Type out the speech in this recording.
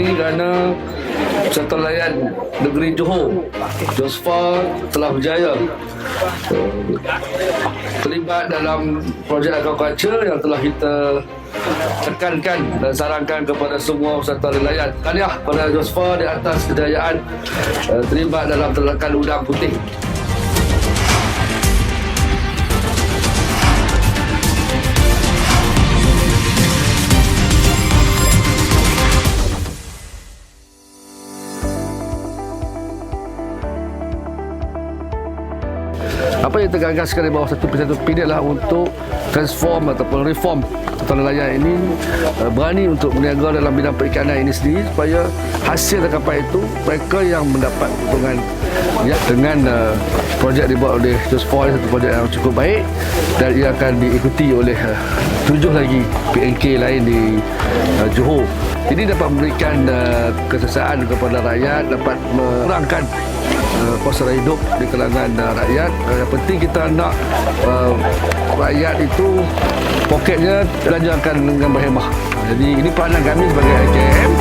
ini kerana Satu Layan Negeri Johor, Josfa telah berjaya terlibat dalam projek aquaculture yang telah kita tekankan dan sarankan kepada semua peserta nelayan. Tahniah kepada Josfa di atas kejayaan terlibat dalam ternakan udang putih. Apa yang tergagaskan di bawah satu persatu PIN adalah untuk transform ataupun reform petani nelayan ini berani untuk berniaga dalam bidang perikanan ini sendiri supaya hasil tangkapan itu mereka yang mendapat keuntungan ya, dengan projek dibuat oleh Josfa, satu projek yang cukup baik dan ia akan diikuti oleh 7 lagi PNK lain di Johor. Ini dapat memberikan kesesaan kepada rakyat, dapat mengurangkan kos hidup di kalangan rakyat. Yang penting kita nak rakyat itu poketnya belanjakan dengan berhemah. Jadi ini peranan kami sebagai IKM.